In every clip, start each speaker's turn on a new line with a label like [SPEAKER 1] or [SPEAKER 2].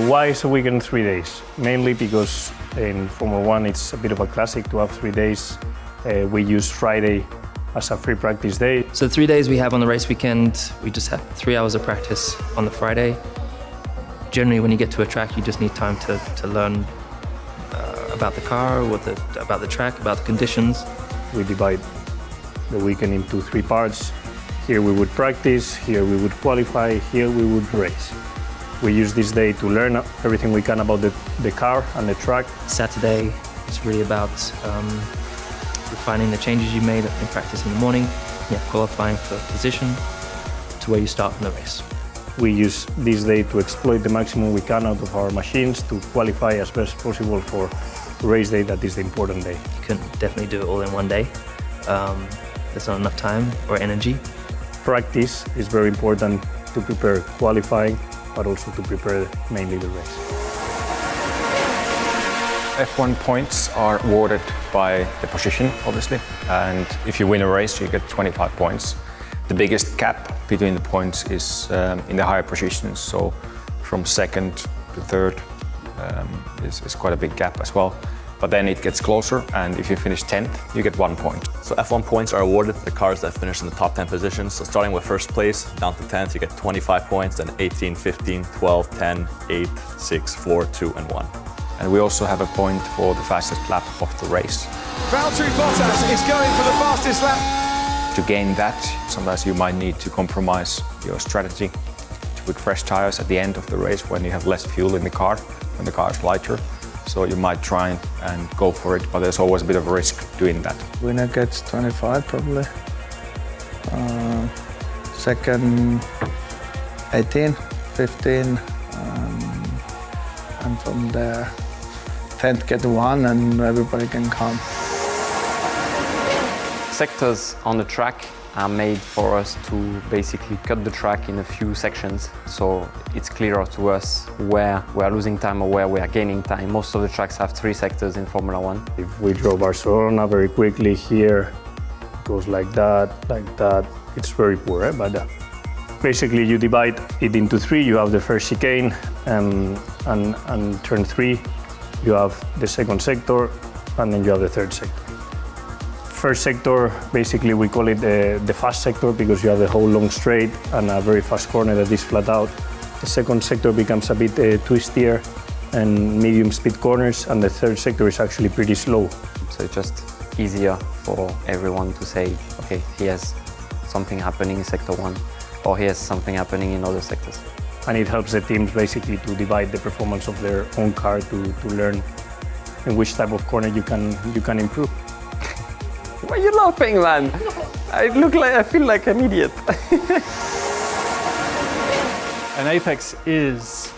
[SPEAKER 1] Why is a weekend 3 days? Mainly because in Formula One it's a bit of a classic to have 3 days. We use Friday as a free practice day.
[SPEAKER 2] So 3 days we have on the race weekend, we just have 3 hours of practice on the Friday. Generally when you get to a track you just need time to learn about the car, about the track, about the conditions.
[SPEAKER 1] We divide the weekend into 3 parts. Here we would practice, here we would qualify, here we would race. We use this day to learn everything we can about the car and the track.
[SPEAKER 2] Saturday is really about refining the changes you made in practice in the morning, qualifying for position to where you start in the race.
[SPEAKER 1] We use this day to exploit the maximum we can out of our machines to qualify as best possible for race day. That is the important day.
[SPEAKER 2] You can definitely do it all in one day. There's not enough time or energy.
[SPEAKER 1] Practice is very important to prepare qualifying, but also to prepare mainly the race.
[SPEAKER 3] F1 points are awarded by the position, obviously, and if you win a race, you get 25 points. The biggest gap between the points is in the higher positions, so from second to third is quite a big gap as well. But then it gets closer, and if you finish 10th, you get 1 point.
[SPEAKER 4] So F1 points are awarded to the cars that finish in the top 10 positions. So starting with first place, down to 10th, you get 25 points, then 18, 15, 12, 10, 8, 6, 4, 2, and 1.
[SPEAKER 3] And we also have a point for the fastest lap of the race.
[SPEAKER 5] Valtteri Bottas is going for the fastest lap.
[SPEAKER 3] To gain that, sometimes you might need to compromise your strategy to put fresh tires at the end of the race when you have less fuel in the car, when the car is lighter. So you might try and go for it, but there's always a bit of a risk doing that.
[SPEAKER 6] Winner gets 25 probably. Second 18, 15, and from there 10th get 1 and everybody can come.
[SPEAKER 7] Sectors on the track are made for us to basically cut the track in a few sections, so it's clearer to us where we are losing time or where we are gaining time. Most of the tracks have 3 sectors in Formula One.
[SPEAKER 1] If we draw Barcelona very quickly here, it goes like that, it's very poor, but basically you divide it into 3. You have the first chicane, and turn 3, you have the second sector, and then you have the third sector. First sector, basically we call it the fast sector because you have the whole long straight and a very fast corner that is flat out. The second sector becomes a bit twistier and medium speed corners, and the third sector is actually pretty slow.
[SPEAKER 7] So it's just easier for everyone to say, okay, here's something happening in sector 1, or here's something happening in other sectors.
[SPEAKER 1] And it helps the teams basically to divide the performance of their own car to learn in which type of corner you can improve.
[SPEAKER 7] Why are you laughing, man? I feel like an idiot.
[SPEAKER 8] An apex is,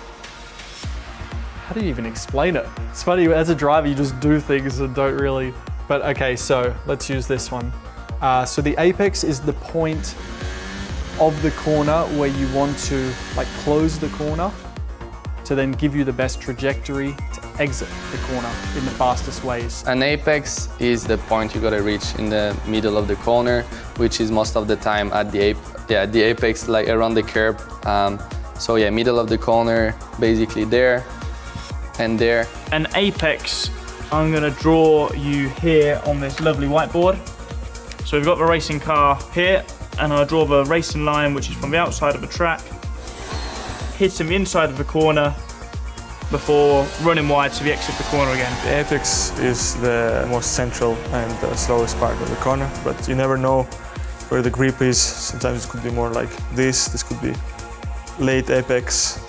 [SPEAKER 8] how do you even explain it? It's funny, as a driver you just do things and don't really, but okay, so let's use this one. So the apex is the point of the corner where you want to close the corner to then give you the best trajectory to exit the corner in the fastest ways.
[SPEAKER 9] An apex is the point you gotta reach in the middle of the corner, which is most of the time at the apex, like around the curb. So yeah, middle of the corner, basically there and there.
[SPEAKER 10] An apex, I'm gonna draw you here on this lovely whiteboard. So we've got the racing car here, and I'll draw the racing line, which is from the outside of the track, hitting the inside of the corner before running wide to the exit of the corner again.
[SPEAKER 11] The apex is the most central and the slowest part of the corner, but you never know where the grip is. Sometimes it could be more like this could be late apex,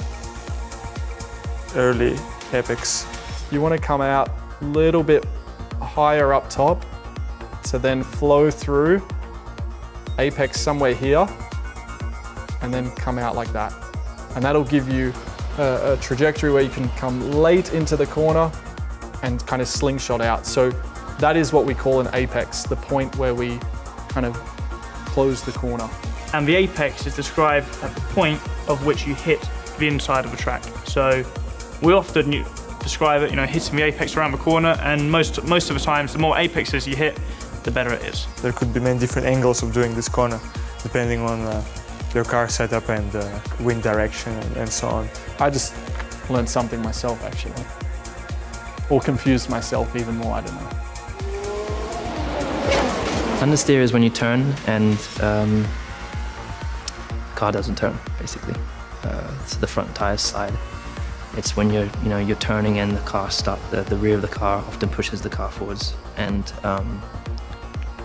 [SPEAKER 11] early apex.
[SPEAKER 8] You want to come out a little bit higher up top to then flow through apex somewhere here and then come out like that. And that'll give you a trajectory where you can come late into the corner and kind of slingshot out. So that is what we call an apex, the point where we kind of close the corner.
[SPEAKER 10] And the apex is described at the point of which you hit the inside of the track. So we often describe it, hitting the apex around the corner, and most of the times, the more apexes you hit, the better it is.
[SPEAKER 11] There could be many different angles of doing this corner, depending on your car setup and wind direction and so on.
[SPEAKER 8] I just learned something myself actually. Or confused myself even more, I don't know.
[SPEAKER 2] Understeer is when you turn and the car doesn't turn, basically. So the front tires slide. It's when you're turning and the rear of the car often pushes the car forwards, and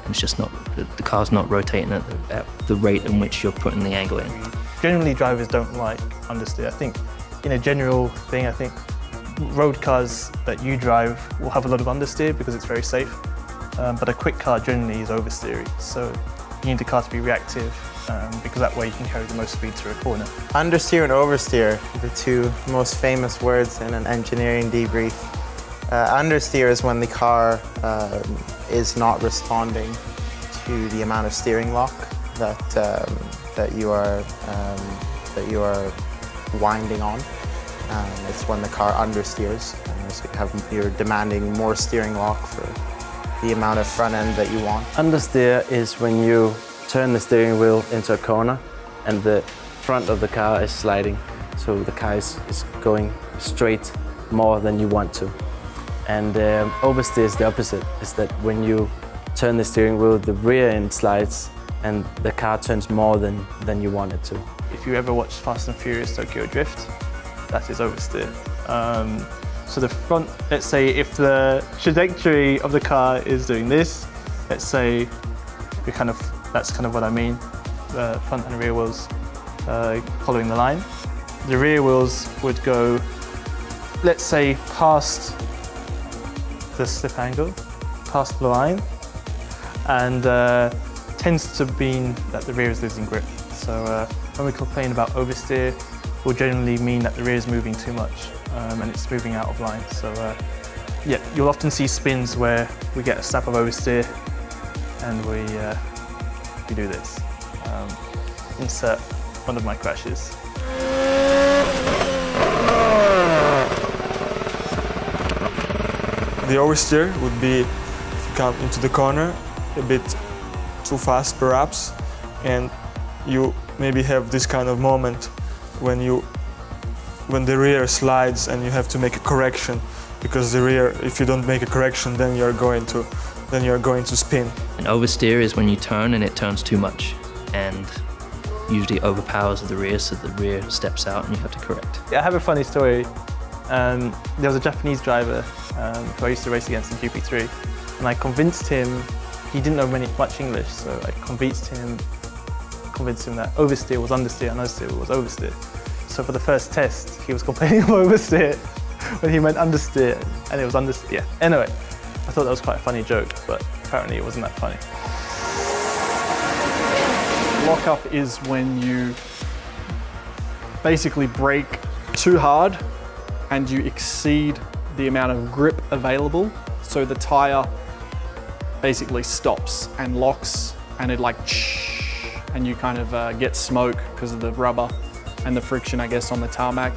[SPEAKER 2] it's just not, the car's not rotating at the rate in which you're putting the angle in.
[SPEAKER 12] Generally, drivers don't like understeer. I think, in a general thing, I think road cars that you drive will have a lot of understeer because it's very safe. But a quick car generally is oversteery. So you need the car to be reactive because that way you can carry the most speed through a corner.
[SPEAKER 13] Understeer and oversteer, the two most famous words in an engineering debrief. Understeer is when the car is not responding to the amount of steering lock that you are winding on. It's when the car understeers, so you're demanding more steering lock for the amount of front end that you want.
[SPEAKER 14] Understeer is when you turn the steering wheel into a corner and the front of the car is sliding, so the car is going straight more than you want to. And oversteer is the opposite, is that when you turn the steering wheel, the rear end slides and the car turns more than you want it to.
[SPEAKER 12] If you ever watch Fast and Furious Tokyo Drift, that is oversteer. So the front, let's say if the trajectory of the car is doing this, let's say that's kind of what I mean, the front and rear wheels following the line. The rear wheels would go, let's say, past the slip angle, past the line, and tends to mean that the rear is losing grip. So when we complain about oversteer, will generally mean that the rear is moving too much and it's moving out of line. So yeah, you'll often see spins where we get a snap of oversteer and we do this. Insert one of my crashes.
[SPEAKER 11] The oversteer would be if you come into the corner a bit too fast perhaps, and you maybe have this kind of moment when the rear slides and you have to make a correction, because the rear, if you don't make a correction, then you're going to spin.
[SPEAKER 2] And oversteer is when you turn and it turns too much and usually overpowers the rear, so the rear steps out and you have to correct.
[SPEAKER 12] I have a funny story. There was a Japanese driver who I used to race against in GP3, and I convinced him, he didn't know much English, so I convinced him that oversteer was understeer and understeer was oversteer. So for the first test, he was complaining of oversteer when he meant understeer, and it was understeer. Yeah. Anyway, I thought that was quite a funny joke, but apparently it wasn't that funny.
[SPEAKER 8] Lockup is when you basically brake too hard and you exceed the amount of grip available. So the tire basically stops and locks, and it and you kind of get smoke because of the rubber and the friction, I guess, on the tarmac.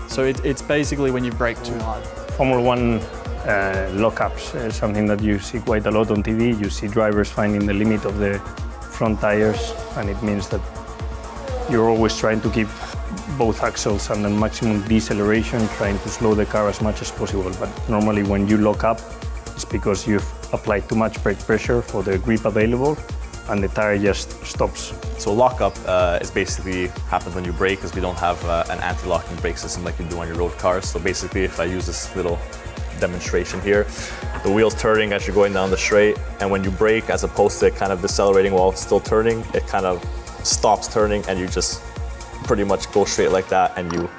[SPEAKER 8] So it's basically when you brake too hard.
[SPEAKER 1] Formula One lockups is something that you see quite a lot on TV. You see drivers finding the limit of the front tires, and it means that you're always trying to keep both axles under maximum deceleration, trying to slow the car as much as possible. But normally when you lock up, it's because you've applied too much brake pressure for the grip available, and the tire just stops.
[SPEAKER 4] So lockup is basically happens when you brake, because we don't have an anti-locking brake system like you do on your road cars. So basically, if I use this little demonstration here, the wheel's turning as you're going down the straight, and when you brake, as opposed to kind of decelerating while it's still turning, it kind of stops turning, and you just pretty much go straight like that, and you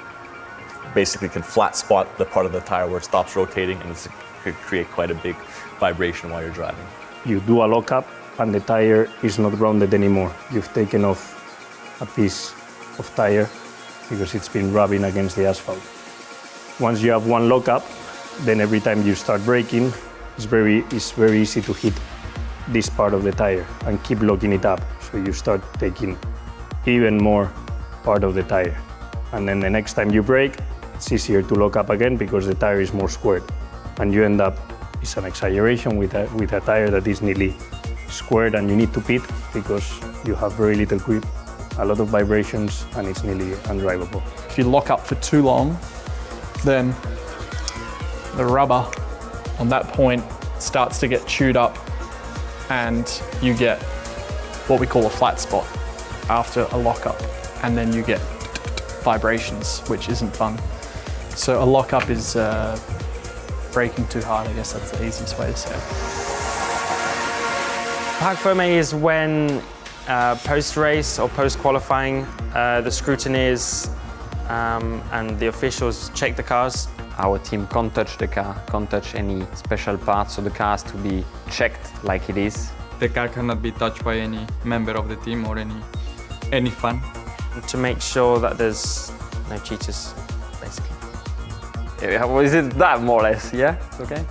[SPEAKER 4] basically can flat spot the part of the tire where it stops rotating, and it could create quite a big vibration while you're driving.
[SPEAKER 1] You do a lockup, and the tire is not rounded anymore. You've taken off a piece of tire because it's been rubbing against the asphalt. Once you have one lockup, then every time you start braking, it's very easy to hit this part of the tire and keep locking it up. So you start taking even more part of the tire. And then the next time you brake, it's easier to lock up again because the tire is more squared. And you end up, it's an exaggeration, with a tire that is nearly squared, and you need to pit because you have very little grip, a lot of vibrations, and it's nearly undrivable.
[SPEAKER 8] If you lock up for too long, then the rubber on that point starts to get chewed up and you get what we call a flat spot after a lockup, and then you get vibrations, which isn't fun. So a lockup is braking too hard, I guess that's the easiest way to say it.
[SPEAKER 7] Park for me is when post-race or post-qualifying, the scrutineers and the officials check the cars. Our team can't touch the car, can't touch any special parts of the cars to be checked like it is.
[SPEAKER 15] The car cannot be touched by any member of the team or any fan.
[SPEAKER 7] To make sure that there's no cheaters, basically. Is it that more or less? Yeah? Okay.